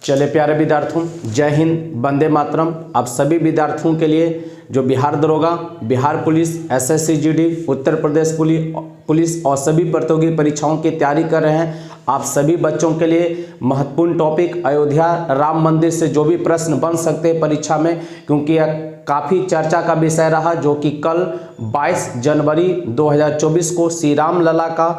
चले प्यारे विद्यार्थियों, जय हिंद, वंदे मातरम। आप सभी विद्यार्थियों के लिए जो बिहार दरोगा, Bihar police, SSC GD, Uttar Pradesh police और सभी प्रतियोगी परीक्षाओं की तैयारी कर रहे हैं, आप सभी बच्चों के लिए महत्वपूर्ण टॉपिक अयोध्या राम मंदिर से जो भी प्रश्न बन सकते हैं परीक्षा में, क्योंकि यह काफ़ी चर्चा का विषय रहा। जो कि कल 22 जनवरी 2024 को श्री राम लला का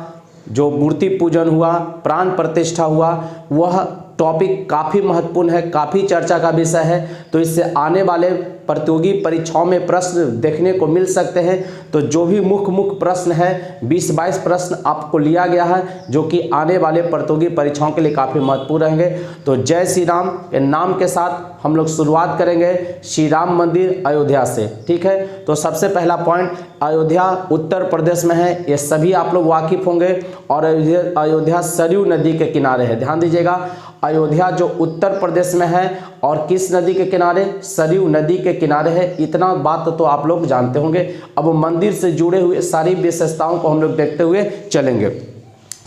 जो मूर्ति पूजन हुआ, प्राण प्रतिष्ठा हुआ, वह टॉपिक काफ़ी महत्वपूर्ण है, काफ़ी चर्चा का विषय है। तो इससे आने वाले प्रतियोगी परीक्षाओं में प्रश्न देखने को मिल सकते हैं। तो जो भी मुख्य प्रश्न है 20-22 प्रश्न आपको लिया गया है, जो कि आने वाले प्रतियोगी परीक्षाओं के लिए काफ़ी महत्वपूर्ण रहेंगे। तो जय श्री राम के नाम के साथ हम लोग शुरुआत करेंगे श्री राम मंदिर अयोध्या से, ठीक है। तो सबसे पहला पॉइंट, अयोध्या उत्तर प्रदेश में है, ये सभी आप लोग वाकिफ होंगे। और अयोध्या सरयू नदी के किनारे है, ध्यान दीजिएगा। अयोध्या जो उत्तर प्रदेश में है और किस नदी के किनारे? सरयू नदी के किनारे है। इतना बात तो आप लोग जानते होंगे। अब मंदिर से जुड़े हुए सारी विशेषताओं को हम लोग देखते हुए चलेंगे।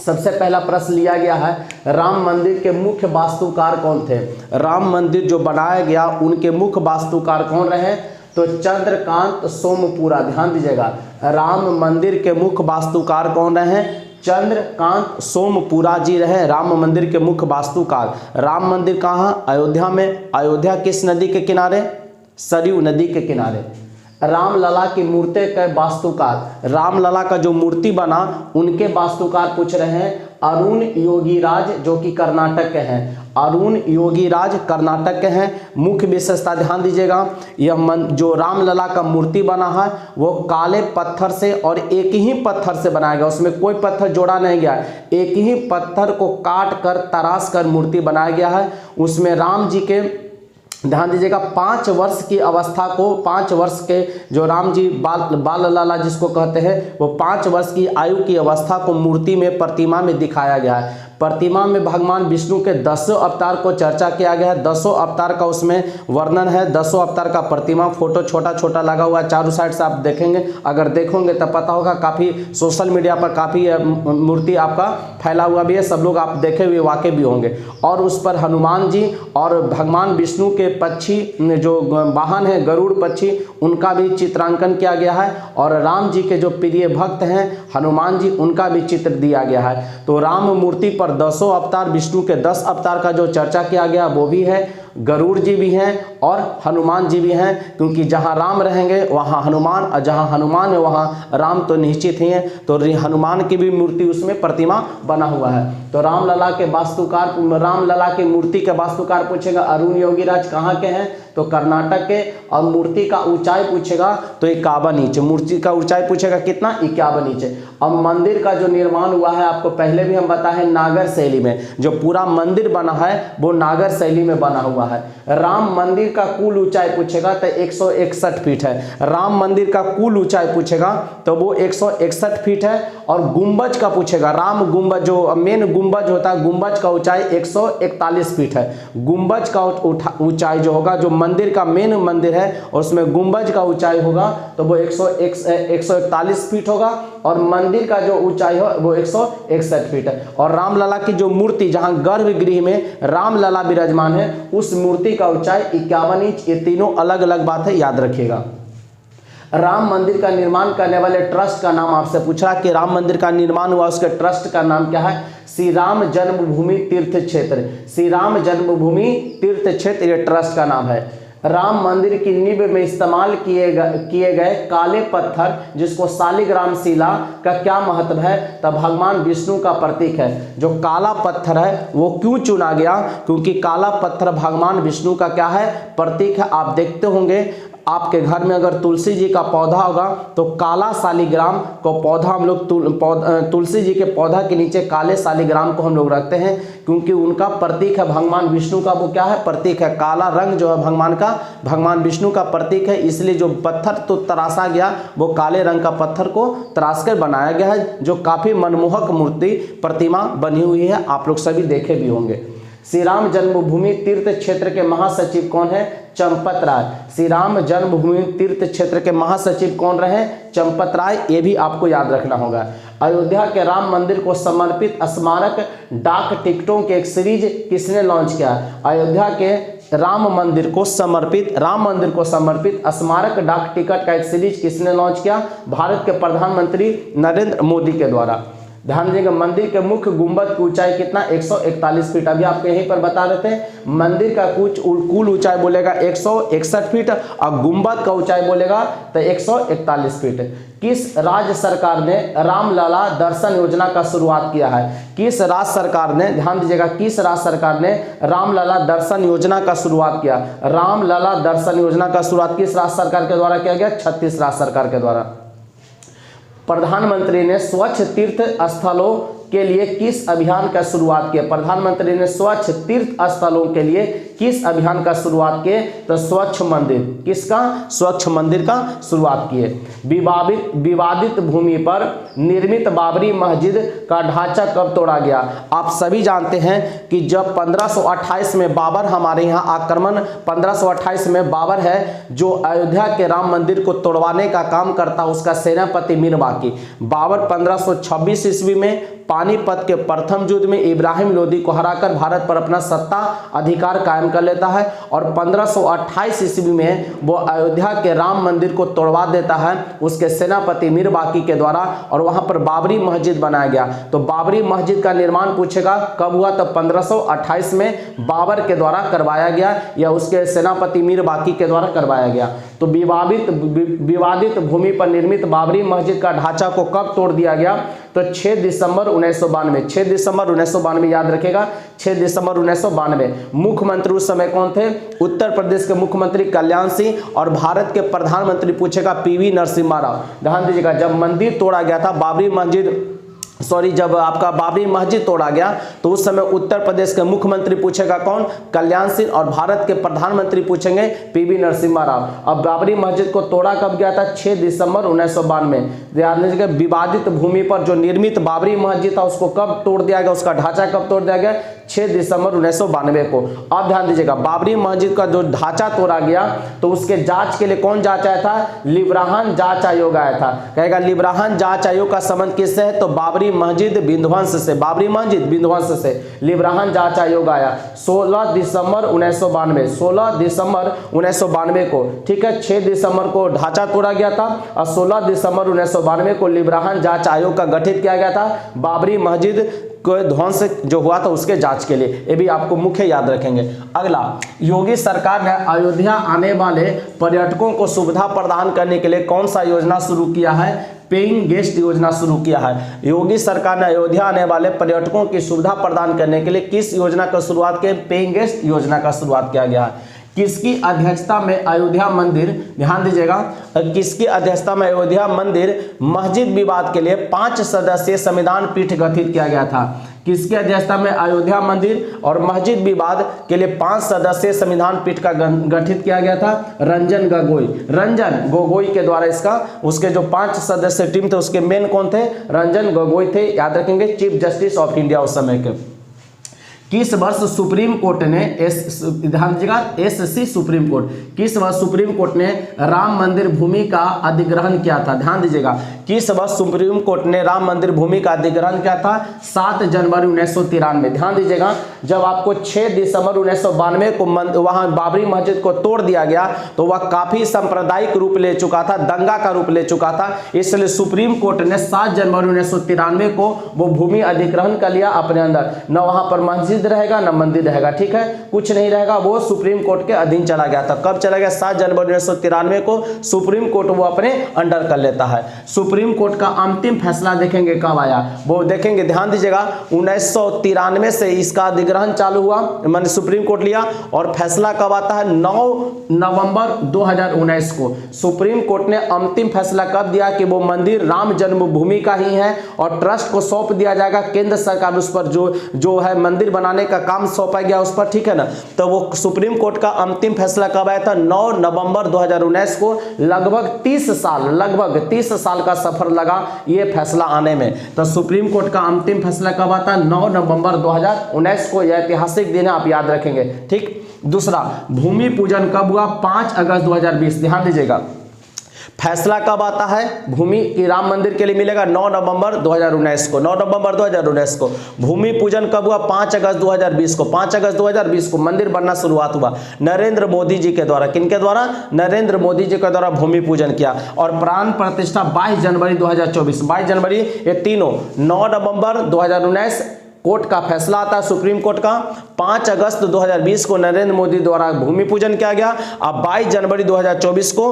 सबसे पहला प्रश्न लिया गया है, राम मंदिर के मुख्य वास्तुकार कौन थे? राम मंदिर जो बनाया गया उनके मुख्य वास्तुकार कौन रहे? तो चंद्रकांत सोमपुरा। ध्यान दीजिएगा, राम मंदिर के मुख्य वास्तुकार कौन रहे? चंद्रकांत सोमपुरा जी रहे राम मंदिर के मुख्य वास्तुकार। राम मंदिर कहाँ? अयोध्या में। अयोध्या किस नदी के किनारे? सरयू नदी के किनारे। राम लला की मूर्ति के वास्तुकार, राम लला का जो मूर्ति बना उनके वास्तुकार पूछ रहे हैं अरुण योगीराज, जो कि कर्नाटक के हैं। अरुण योगीराज कर्नाटक के हैं। मुख्य विशेषता ध्यान दीजिएगा, यह जो राम लला का मूर्ति बना है वो काले पत्थर से और एक ही पत्थर से बनाया गया, उसमें कोई पत्थर जोड़ा नहीं गया, एक ही पत्थर को काट कर तराश कर मूर्ति बनाया गया है। उसमें राम जी के ध्यान दीजिएगा 5 वर्ष की अवस्था को, 5 वर्ष के जो राम जी बाल लला जिसको कहते हैं, वो 5 वर्ष की आयु की अवस्था को मूर्ति में प्रतिमा में दिखाया गया है। प्रतिमा में भगवान विष्णु के 10 अवतार को चर्चा किया गया है। 10 अवतार का उसमें वर्णन है। 10 अवतार का प्रतिमा फोटो छोटा छोटा लगा हुआ है, चारों साइड से आप देखेंगे, अगर देखोगे तब पता होगा। काफ़ी सोशल मीडिया पर काफ़ी मूर्ति आपका फैला हुआ भी है, सब लोग आप देखे हुए वाक़ई भी होंगे। और उस पर हनुमान जी और भगवान विष्णु के पक्षी जो वाहन है गरुड़ पक्षी, उनका भी चित्रांकन किया गया है। और राम जी के जो प्रिय भक्त हैं हनुमान जी, उनका भी चित्र दिया गया है। तो राम मूर्ति पर 10 अवतार, विष्णु के 10 अवतार का जो चर्चा किया गया वो भी है। गरुड़ जी भी हैं और हनुमान जी भी हैं, क्योंकि जहां राम रहेंगे वहां हनुमान, और जहां हनुमान है वहां राम तो निश्चित ही हैं। तो हनुमान की भी मूर्ति उसमें प्रतिमा बना हुआ है। तो राम लला के वास्तुकार, राम लला की मूर्ति के वास्तुकार पूछेगा अरुण योगीराज कहाँ के हैं? तो कर्नाटक के। और मूर्ति का ऊंचाई पूछेगा तो 51 इंच। मूर्ति का ऊंचाई पूछेगा कितना? 51 इंच। अब मंदिर का जो निर्माण हुआ है आपको पहले भी हम बताए नागर शैली में, जो पूरा मंदिर बना है वो नागर शैली में बना हुआ है। राम मंदिर का कुल ऊंचाई पूछेगा तो 161 फीट है। राम मंदिर का कुल ऊंचाई पूछेगा तो वो 161 फीट है। और गुंबज का पूछेगा, राम गुंबज जो मेन गुंबज होता है, गुंबज का ऊंचाई 141 फीट है। गुंबज का ऊंचाई जो होगा, जो मंदिर का मेन मंदिर है उसमें गुंबज का ऊंचाई होगा तो वो 141 फीट होगा। और मंदिर का जो ऊंचाई हो वो 161 फीट है। और रामलला की जो मूर्ति जहां गर्भगृह में रामलला विराजमान है, उस मूर्ति का ऊंचाई 51 इंच। ये तीनों अलग अलग बात है, याद रखिएगा। राम मंदिर का निर्माण करने वाले ट्रस्ट का नाम आपसे पूछा कि राम मंदिर का निर्माण हुआ, उसके ट्रस्ट का नाम क्या है? श्री राम जन्मभूमि तीर्थ क्षेत्र। श्री राम जन्मभूमि तीर्थ क्षेत्र ये ट्रस्ट का नाम है। राम मंदिर की नींव में इस्तेमाल किए गए काले पत्थर, जिसको शालिग्राम शिला का क्या महत्व है? तब भगवान विष्णु का प्रतीक है। जो काला पत्थर है वो क्यों चुना गया? क्योंकि काला पत्थर भगवान विष्णु का क्या है? प्रतीक है। आप देखते होंगे आपके घर में अगर तुलसी जी का पौधा होगा तो काला शालिग्राम को पौधा हम लोग तुलसी जी के पौधा के नीचे काले शालिग्राम को हम लोग रखते हैं, क्योंकि उनका प्रतीक है भगवान विष्णु का। वो क्या है? प्रतीक है। काला रंग जो है भगवान विष्णु का प्रतीक है। इसलिए जो पत्थर तो तराशा गया वो काले रंग का पत्थर को तराश कर बनाया गया है, जो काफ़ी मनमोहक मूर्ति प्रतिमा बनी हुई है, आप लोग सभी देखे भी होंगे। श्री राम जन्मभूमि तीर्थ क्षेत्र के महासचिव कौन है? चंपत राय। श्री राम जन्मभूमि तीर्थ क्षेत्र के महासचिव कौन रहे? चंपत राय। ये भी आपको याद रखना होगा। अयोध्या के राम मंदिर को समर्पित स्मारक डाक टिकटों की एक सीरीज किसने लॉन्च किया? अयोध्या के राम मंदिर को समर्पित स्मारक डाक टिकट का एक सीरीज किसने लॉन्च किया? भारत के प्रधानमंत्री नरेंद्र मोदी के द्वारा। ध्यान दीजिएगा, मंदिर के मुख्य गुंबद की ऊंचाई कितना? 141 फीट। अभी आपको यहीं पर बता रहे थे, मंदिर का कुल ऊंचाई बोलेगा 161 फीट और गुंबद का ऊंचाई बोलेगा तो 141 फीट। किस राज्य सरकार ने रामलला दर्शन योजना का शुरुआत किया है? किस राज्य सरकार ने, ध्यान दीजिएगा, किस राज्य सरकार ने रामलला दर्शन योजना का शुरुआत किया? रामलला दर्शन योजना का शुरुआत किस राज्य सरकार के द्वारा किया गया? छत्तीसगढ़ राज्य सरकार के द्वारा। प्रधानमंत्री ने स्वच्छ तीर्थ स्थलों के लिए किस अभियान का शुरुआत किया? प्रधानमंत्री ने स्वच्छ तीर्थ स्थलों के लिए किस अभियान का शुरुआत किए? तो स्वच्छ मंदिर, किसका? स्वच्छ मंदिर का शुरुआत किए। विवादित भूमि पर निर्मित बाबरी मस्जिद का ढांचा कब तोड़ा गया? आप सभी जानते हैं कि जब 1528 में बाबर, हमारे यहाँ आक्रमण 1528 में बाबर है जो अयोध्या के राम मंदिर को तोड़वाने का काम करता, उसका सेनापति मीर बाकी। बाबर 1526 ईस्वी में पानीपत के प्रथम युद्ध में इब्राहिम लोदी को हराकर भारत पर अपना सत्ता अधिकार कायम कर लेता है और 1528 ईस्वी में वो अयोध्या के राम मंदिर को तोड़वा देता है उसके सेनापति मीर बाकी के द्वारा, और वहां पर बाबरी मस्जिद बनाया गया। तो बाबरी मस्जिद का निर्माण पूछेगा कब हुआ? तो 1528 में बाबर के द्वारा करवाया गया या उसके सेनापति मीर बाकी के द्वारा करवाया गया। तो विवादित भूमि पर निर्मित बाबरी मस्जिद का ढांचा को कब तोड़ दिया गया? तो 6 दिसंबर 1992। 6 दिसंबर 1992 याद रखेगा, 6 दिसंबर 1992। मुख्यमंत्री उस समय कौन थे? उत्तर प्रदेश के मुख्यमंत्री कल्याण सिंह और भारत के प्रधानमंत्री पूछेगा पीवी नरसिम्हा राव। ध्यान दीजिएगा, जब मंदिर तोड़ा गया था जब आपका बाबरी मस्जिद तोड़ा गया तो उस समय उत्तर प्रदेश के मुख्यमंत्री पूछेगा कौन? कल्याण सिंह, और भारत के प्रधानमंत्री पूछेंगे पीवी नरसिम्हा राव। अब बाबरी मस्जिद को तोड़ा कब गया था? 6 दिसंबर 1992। ध्यान दीजिएगा, विवादित भूमि पर जो निर्मित बाबरी मस्जिद था उसको कब तोड़ दिया गया? उसका ढांचा कब तोड़ दिया गया? 6 दिसंबर 1992 को। अब ध्यान दीजिएगा, बाबरी मस्जिद का जो ढांचा तोड़ा गया तो उसके जांच के लिए कौन जांच आया था? लिब्राहन जांच आयोग आया था। कहेगा लिब्राहन जांच आयोग का संबंध किससे है? तो बाबरी मस्जिद विध्वंस से, बाबरी मस्जिद विध्वंस से लिब्राहन जांच आयोग आया 16 दिसंबर 1992। 16 दिसंबर 1992 को, ठीक है, 6 दिसंबर को ढांचा तोड़ा गया था और 16 दिसंबर 1992 को लिब्राहन जांच आयोग का गठित किया गया था बाबरी मस्जिद को ध्वंस जो हुआ था उसके जांच के लिए। ये भी आपको मुख्य याद रखेंगे। अगला, योगी सरकार ने अयोध्या आने वाले पर्यटकों को सुविधा प्रदान करने के लिए कौन सा योजना शुरू किया है? पेइंग गेस्ट योजना शुरू किया है। योगी सरकार ने अयोध्या आने वाले पर्यटकों की सुविधा प्रदान करने के लिए किस योजना का शुरुआत की? पेइंग गेस्ट योजना का शुरुआत किया गया है। किसकी अध्यक्षता में अयोध्या मंदिर, ध्यान दीजिएगा, किसकी अध्यक्षता में अयोध्या मंदिर मस्जिद विवाद के लिए 5 सदस्यीय संविधान पीठ गठित किया गया था? किसकी अध्यक्षता में अयोध्या मंदिर और मस्जिद विवाद के लिए 5 सदस्यीय संविधान पीठ का गठित किया गया था? रंजन गोगोई के द्वारा इसका, उसके जो 5 सदस्य टीम थे उसके मेन कौन थे? रंजन गोगोई थे। याद रखेंगे, चीफ जस्टिस ऑफ इंडिया उस समय के। किस वर्ष सुप्रीम कोर्ट ने ध्यान दीजिएगा, एससी सुप्रीम कोर्ट, किस वर्ष सुप्रीम कोर्ट ने राम मंदिर भूमि का अधिग्रहण किया था? ध्यान दीजिएगा, किस वर्ष सुप्रीम कोर्ट ने राम मंदिर भूमि का अधिग्रहण किया था? 7 जनवरी 1993। ध्यान दीजिएगा, जब आपको 6 दिसंबर 1992 को वहां बाबरी मस्जिद को तोड़ दिया गया तो वह काफी सांप्रदायिक रूप ले चुका था, दंगा का रूप ले चुका था, इसलिए सुप्रीम कोर्ट ने 7 जनवरी 1993 को वो भूमि अधिग्रहण कर लिया अपने अंदर। न वहां पर मस्जिद रहेगा न मंदिर रहेगा, ठीक है, कुछ नहीं रहेगा, वो सुप्रीम कोर्ट के अधीन चला गया था। कब चला गया? 7 जनवरी 1993 को सुप्रीम कोर्ट वो अपने अंडर कर लेता है। सुप्रीम कोर्ट का अंतिम फैसला देखेंगे कब आया, वो देखेंगे। ध्यान दीजिएगा, 1993 से इसका अधिग्रहण चालू हुआ, मैंने सुप्रीम कोर्ट लिया, और फैसला कब आता है? 9 नवंबर 2019 को सुप्रीम कोर्ट ने अंतिम फैसला कब दिया कि वो मंदिर राम जन्मभूमि का ही है और ट्रस्ट को सौंप दिया जाएगा। केंद्र सरकार उस पर जो है मंदिर बनाने का काम सौंपा गया उस पर, ठीक है ना। तो वो सुप्रीम कोर्ट का अंतिम फैसला कब आया था? 9 नवंबर 2019 को। लगभग 30 साल का सफर लगा ये फैसला आने में। तो सुप्रीम कोर्ट का अंतिम फैसला कब आता है? 9 नवंबर 2019 को। यह ऐतिहासिक दिन है, आप याद रखेंगे, ठीक। दूसरा, भूमि पूजन कब हुआ? 5 अगस्त 2020। ध्यान दीजिएगा, फैसला कब आता है भूमि की राम मंदिर के लिए मिलेगा? 9 नवंबर 2019 को। 9 नवंबर 2019 को। भूमि पूजन कब हुआ? 5 अगस्त 2020 को। 5 अगस्त 2020 को मंदिर बनना शुरुआत हुआ नरेंद्र मोदी जी के द्वारा। किनके द्वारा? नरेंद्र मोदी जी के द्वारा भूमि पूजन किया। और प्राण प्रतिष्ठा 22 जनवरी 2024। 22 जनवरी, ये तीनों। 9 नवंबर 2019 कोर्ट का फैसला आता है, सुप्रीम कोर्ट का। 5 अगस्त 2020 को नरेंद्र मोदी द्वारा भूमि पूजन किया गया। अब 22 जनवरी 2024 को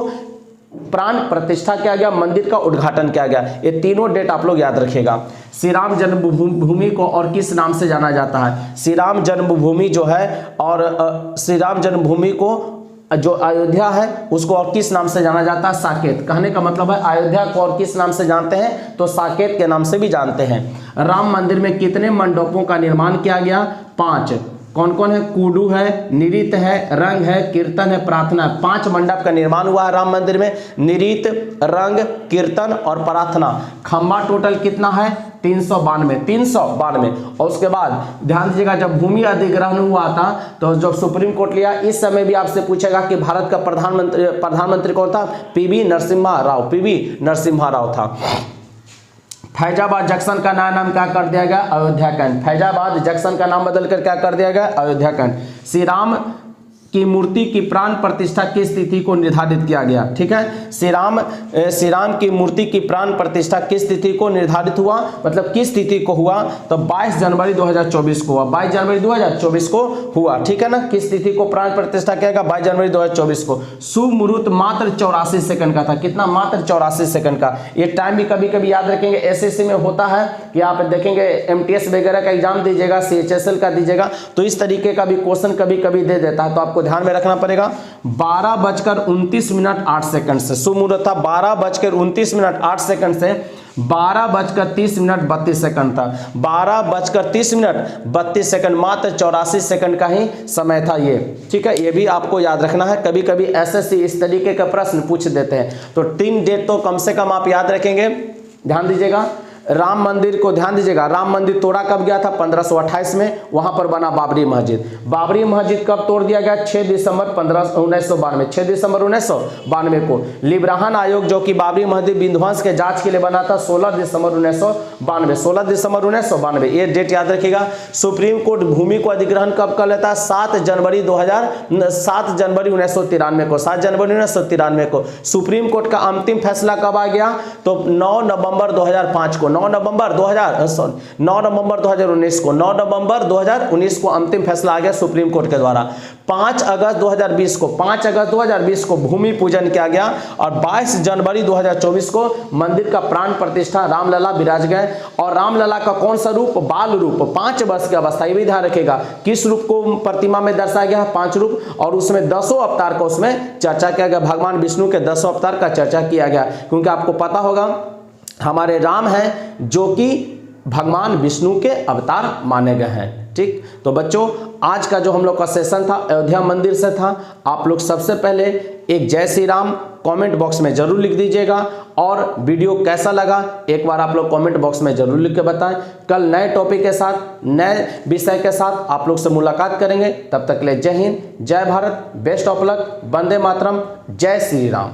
प्राण प्रतिष्ठा किया गया, मंदिर का उद्घाटन किया गया। ये तीनों डेट आप लोग याद रखिएगा। श्री राम जन्मभूमि को और किस नाम से जाना जाता है? श्री राम जन्मभूमि जो है, और श्री राम जन्मभूमि को जो अयोध्या है उसको और किस नाम से जाना जाता है? साकेत। कहने का मतलब है अयोध्या को और किस नाम से जानते हैं? तो साकेत के नाम से भी जानते हैं। राम मंदिर में कितने मंडपों का निर्माण किया गया? 5। कौन कौन है? कुडू है, निरीत है, रंग है, कीर्तन है, प्रार्थना है। 5 मंडप का निर्माण हुआ है राम मंदिर में। निरीत, रंग, कीर्तन और प्रार्थना। खंबा टोटल कितना है? 392। 392। और उसके बाद ध्यान दीजिएगा, जब भूमि अधिग्रहण हुआ था तो जब सुप्रीम कोर्ट लिया, इस समय भी आपसे पूछेगा कि भारत का प्रधानमंत्री कौन था? पीवी नरसिम्हा राव। पीवी नरसिम्हा राव था। फैजाबाद जंक्शन का नया नाम क्या कर दिया गया? अयोध्या कैंट। फैजाबाद जंक्शन का नाम बदलकर क्या कर दिया गया? अयोध्या कैंट। श्री राम की मूर्ति की प्राण प्रतिष्ठा किस तिथि को निर्धारित किया गया? ठीक है, श्री राम की मूर्ति की प्राण प्रतिष्ठा किस तिथि को निर्धारित हुआ? मतलब किस तिथि को हुआ? तो 22 जनवरी 2024 को हुआ। 22 जनवरी 2024 को हुआ। ठीक है ना। किस तिथि को प्राण प्रतिष्ठा किया गया? 22 जनवरी 2024 को। शुभ मुहूर्त मात्र 84 सेकंड का था। कितना? मात्र 84 सेकंड का। ये टाइम भी कभी कभी याद रखेंगे, एसएससी में होता है कि आप देखेंगे एमटीएस वगैरह का एग्जाम दीजिएगा, सीएचएसएल का दीजिएगा, तो इस तरीके का भी क्वेश्चन कभी कभी दे देता है, तो आपको ध्यान में रखना पड़ेगा। 12:29 से शुभ मुहूर्त था। 12:29 से 12:30 था। 12:30 मात्र 84 सेकंड का ही समय था ये। ठीक है, ये भी आपको याद रखना है। कभी कभी एसएससी इस तरीके का प्रश्न पूछ देते हैं, तो 3 डेट तो कम से कम आप याद रखेंगे। ध्यान दीजिएगा, राम मंदिर को ध्यान दीजिएगा। राम मंदिर तोड़ा कब गया था? 1528 में। वहां पर बना बाबरी मस्जिद। बाबरी मस्जिद कब तोड़ दिया गया? 6 दिसंबर 1992। 6 दिसंबर 1992 को। लिब्राहन आयोग जो कि बाबरी मस्जिद विध्वंस के जांच के लिए बना था, 16 दिसंबर 1992। 16 दिसंबर 1992, ये डेट याद रखिएगा। सुप्रीम कोर्ट भूमि को अधिग्रहण कब कर लेता है? 7 जनवरी 1993 को। 7 जनवरी 1993 को। सुप्रीम कोर्ट का अंतिम फैसला कब आ गया? तो 9 नवंबर 2005 को। 9 नवंबर 2019 को। 9 नवंबर 2019 को अंतिम फैसला आ गया सुप्रीम कोर्ट के द्वारा। 5 अगस्त 2020 को। 5 अगस्त 2020 को भूमि पूजन किया गया। और 22 जनवरी 2024 को मंदिर का प्राण प्रतिष्ठा रामलला विराज गए। और रामलला का कौन सा रूप? बाल रूप। 5 वर्ष की अवस्था, ये भी ध्यान रखेगा। किस रूप को प्रतिमा में दर्शाया गया? 5 रूप। और उसमें 10 अवतार का उसमें चर्चा किया गया। भगवान विष्णु के 10 अवतार का चर्चा किया गया। क्योंकि आपको पता होगा हमारे राम हैं जो कि भगवान विष्णु के अवतार माने गए हैं। ठीक, तो बच्चों आज का जो हम लोग का सेशन था अयोध्या मंदिर से था। आप लोग सबसे पहले एक जय श्री राम कमेंट बॉक्स में जरूर लिख दीजिएगा। और वीडियो कैसा लगा एक बार आप लोग कमेंट बॉक्स में जरूर लिख के बताएं। कल नए टॉपिक के साथ, नए विषय के साथ आप लोग से मुलाकात करेंगे। तब तक के लिए जय हिंद, जय Bharat, best of luck, Vande Mataram, जय श्री राम।